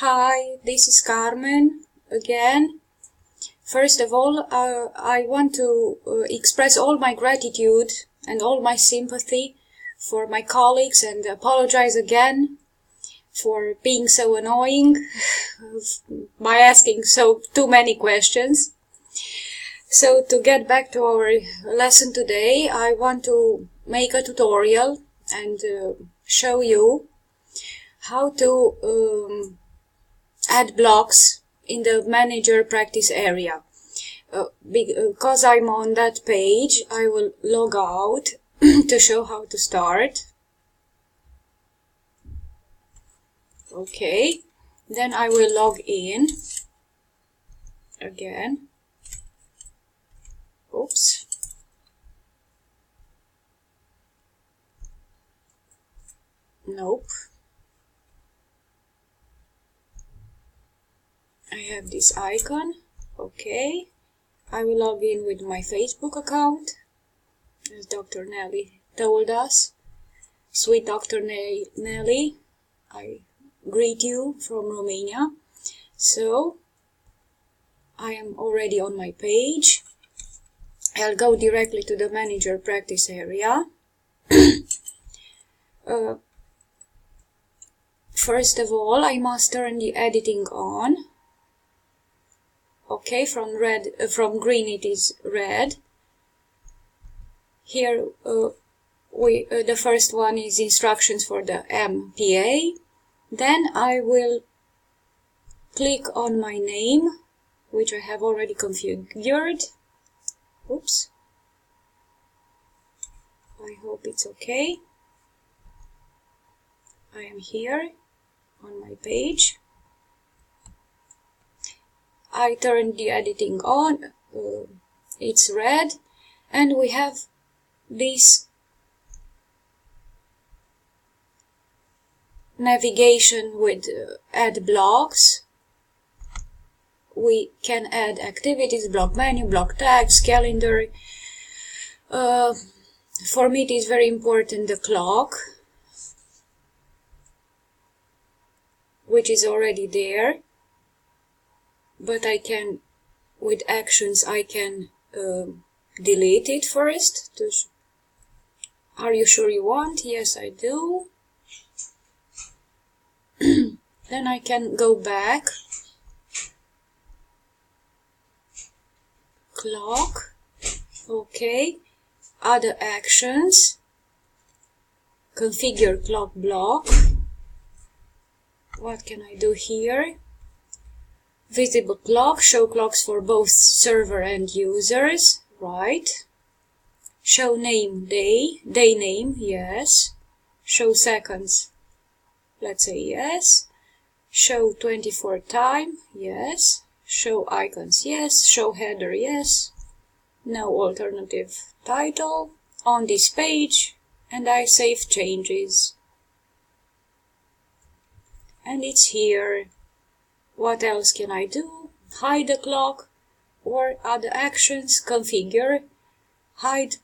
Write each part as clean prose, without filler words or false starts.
Hi, this is Carmen again. First of all, I want to express all my gratitude and all my sympathy for my colleagues and apologize again for being so annoying by asking too many questions. So to get back to our lesson today, I want to make a tutorial and show you how to add blocks in the manager practice area. Because I'm on that page, I will log out to show how to start. Okay, then I will log in again. Oops. Nope. I have this icon. Okay. I will log in with my Facebook account, as Dr. Nelly told us. Sweet Dr. Nelly, I greet you from Romania. So, I am already on my page. I'll go directly to the manager practice area. First of all, I must turn the editing on. Okay, from green it is red. Here the first one is instructions for the MPA. Then I will click on my name, which I have already configured. Oops. I hope it's okay. I am here on my page. I turn the editing on, it's red, and we have this navigation with add blocks. We can add activities, block menu, block tags, calendar. For me it is very important the clock, which is already there. But I can, with actions, I can delete it first. Are you sure you want? Yes, I do. Then I can go back. Clock. Okay. Other actions. Configure clock block. What can I do here? Visible clock, show clocks for both server and users, right. Show name, day name, yes. Show seconds, let's say yes. Show 24 time, yes. Show icons, yes. Show header, yes. No alternative title on this page, and I save changes. And it's here. What else can I do? Hide the clock or other actions, configure, hide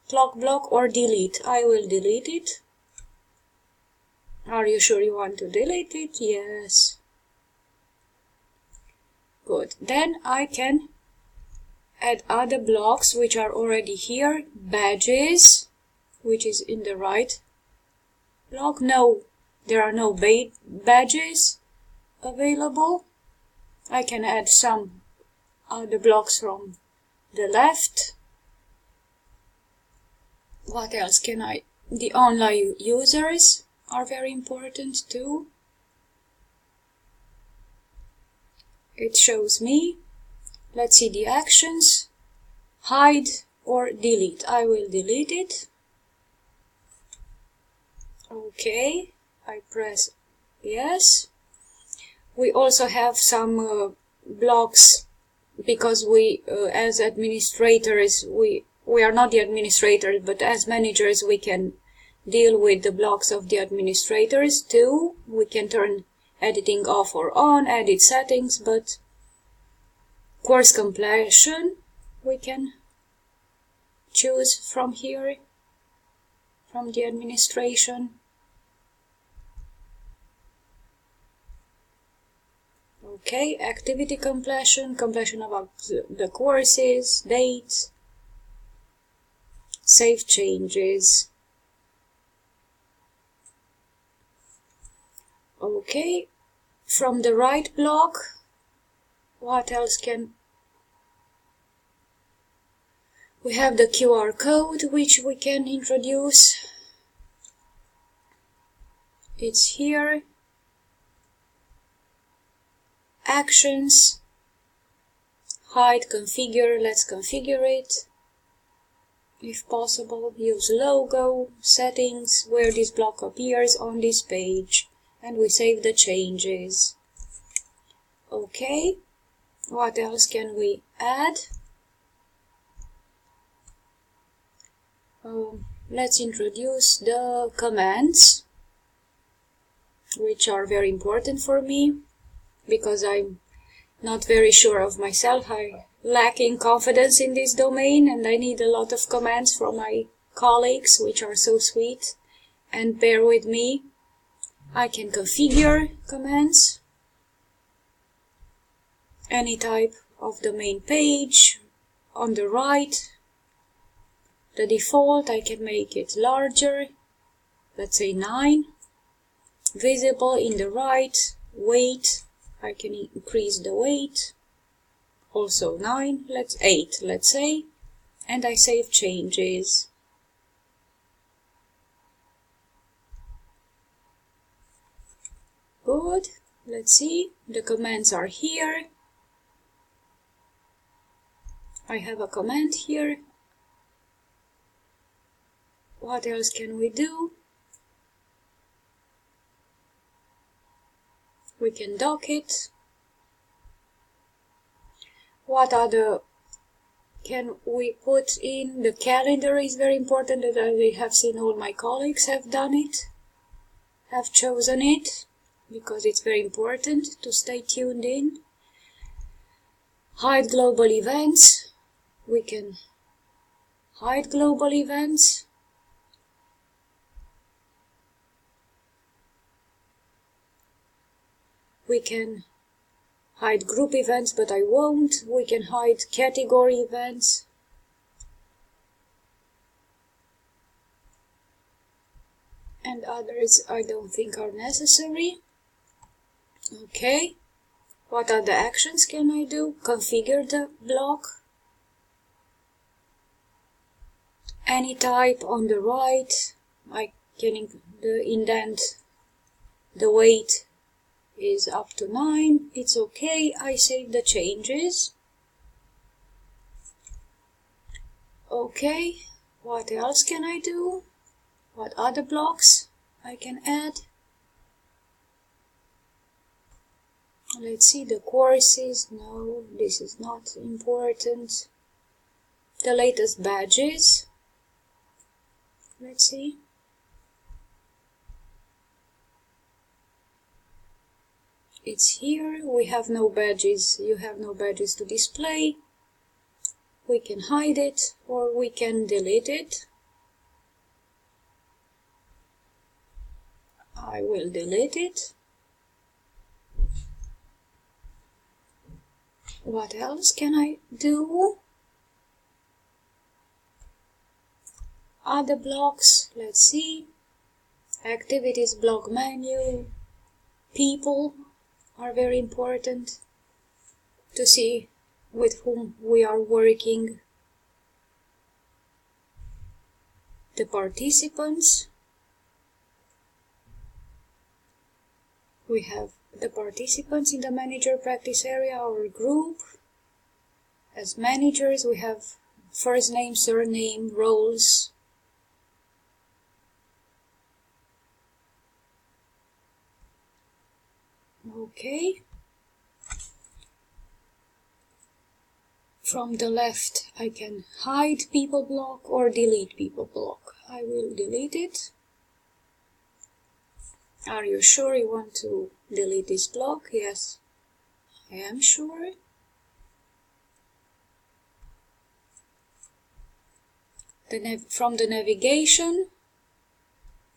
clock block or delete. I will delete it. Are you sure you want to delete it? Yes. Good. Then I can add other blocks which are already here. Badges, which is in the right block. No, there are no badges available. I can add some other blocks from the left. What else can I? The online users are very important too. It shows me. Let's see the actions. Hide or delete. I will delete it. Okay, I press yes. We also have some blocks because we, as administrators, we are not the administrators, but as managers we can deal with the blocks of the administrators too. We can turn editing off or on, edit settings, but course completion we can choose from here, from the administration. Okay, activity completion, completion of the courses, date, save changes. Okay, from the right block, what else can... We have the QR code which we can introduce. It's here. Actions, hide, configure, let's configure it. If possible, use logo, settings, where this block appears on this page, and we save the changes. Okay, what else can we add? Let's introduce the commands, which are very important for me, because I'm not very sure of myself. I lacking confidence in this domain, and I need a lot of commands from my colleagues, which are so sweet, and bear with me. I can configure commands, any type of the main page. On the right, the default, I can make it larger, let's say 9. Visible in the right, weight, I can increase the weight, also 9, 8, let's say, and I save changes. Good, let's see, the commands are here. I have a command here. What else can we do? We can dock it. What other can we put in? The calendar is very important, that I have seen all my colleagues have done it, have chosen it, because it's very important to stay tuned in. Hide global events. We can hide global events. We can hide group events, but I won't. We can hide category events. And others I don't think are necessary. Okay. What other actions can I do? Configure the block. Any type on the right. I can indent the weight is up to 9. It's okay. I save the changes. Okay. What else can I do? What other blocks I can add? Let's see, the courses. No, this is not important. The latest badges. Let's see. It's here. We have no badges. You have no badges to display. We can hide it or we can delete it. I will delete it. What else can I do? Other blocks. Let's see. Activities block menu. People are very important to see with whom we are working. The participants. We have the participants in the manager practice area or group. As managers, we have first name, surname, roles. Okay. From the left, I can hide people block or delete people block. I will delete it. Are you sure you want to delete this block? Yes, I am sure. From the navigation,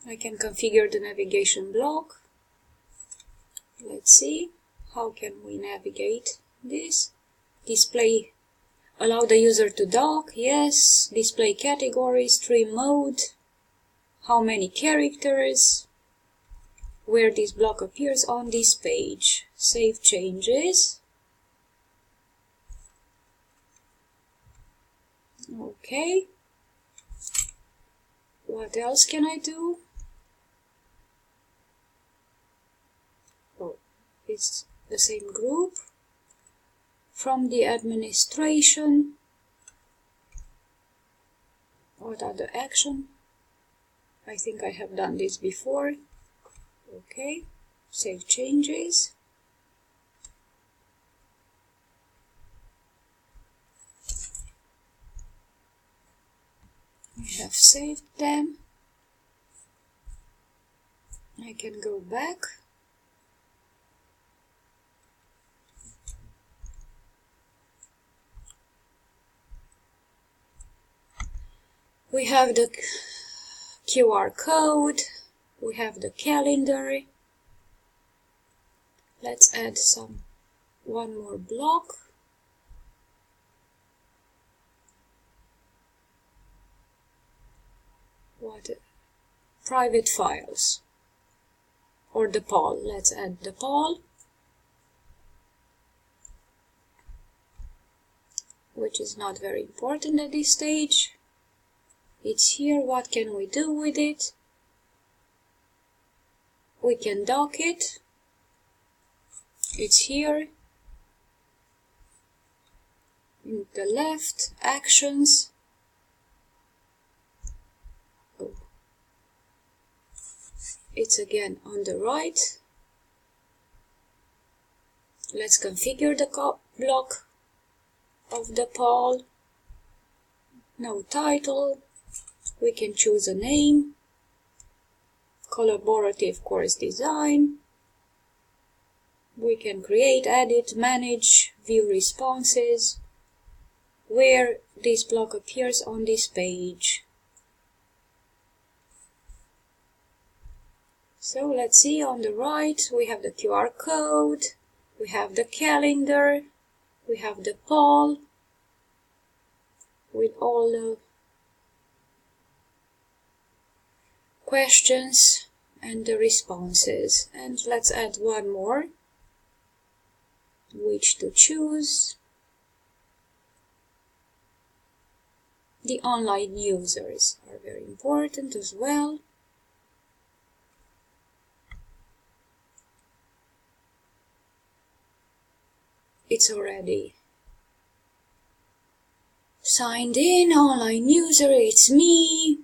I can configure the navigation block. Let's see. How can we navigate this? Display, allow the user to dock, yes. Display categories, stream mode, how many characters, where this block appears on this page. Save changes. Okay. What else can I do? Oh, it's the same group. From the administration, what are the action? I think I have done this before. Okay, save changes. I have saved them. I can go back. We have the QR code, we have the calendar. Let's add one more block. What? Private files. Or the poll. Let's add the poll, which is not very important at this stage. It's here. What can we do with it? We can dock it. It's here. In the left, actions. Oh. It's again on the right. Let's configure the block of the poll. No title. We can choose a name. Collaborative course design. We can create, edit, manage, view responses, where this block appears on this page. So let's see, on the right we have the QR code, we have the calendar, we have the poll with all the questions and the responses. And let's add one more, which to choose. The online users are very important as well. It's already signed in, online user, it's me.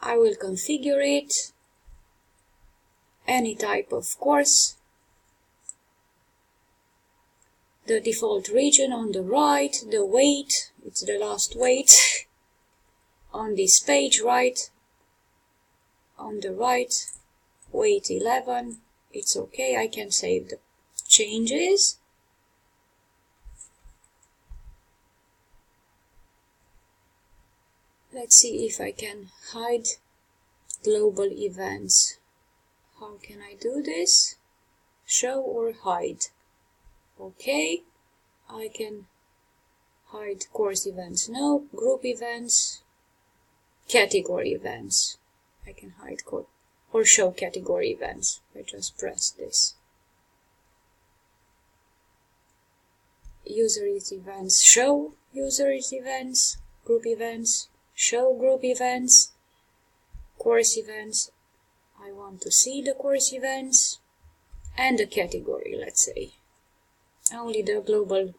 I will configure it, any type of course. The default region on the right, the weight, it's the last weight on this page, right? On the right, weight 11, it's okay, I can save the changes. Let's see if I can hide global events. How can I do this? Show or hide. Okay, I can hide course events, no, group events, category events. I can hide or show category events. I just press this. Users events, show users events, group events, show group events, course events. I want to see the course events and the category, let's say. Only the global,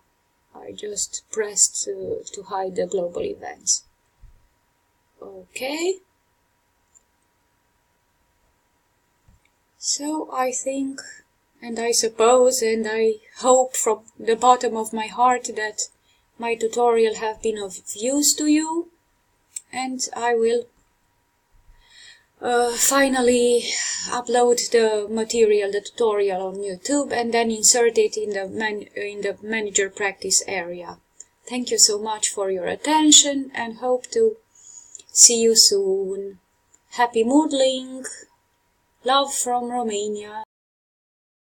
I just pressed to hide the global events. Okay. So I think, and I suppose, and I hope from the bottom of my heart that my tutorial have been of use to you, and I will finally upload the material, the tutorial on YouTube, and then insert it in the manager practice area. Thank you so much for your attention, and hope to see you soon. Happy moodling. Love from Romania.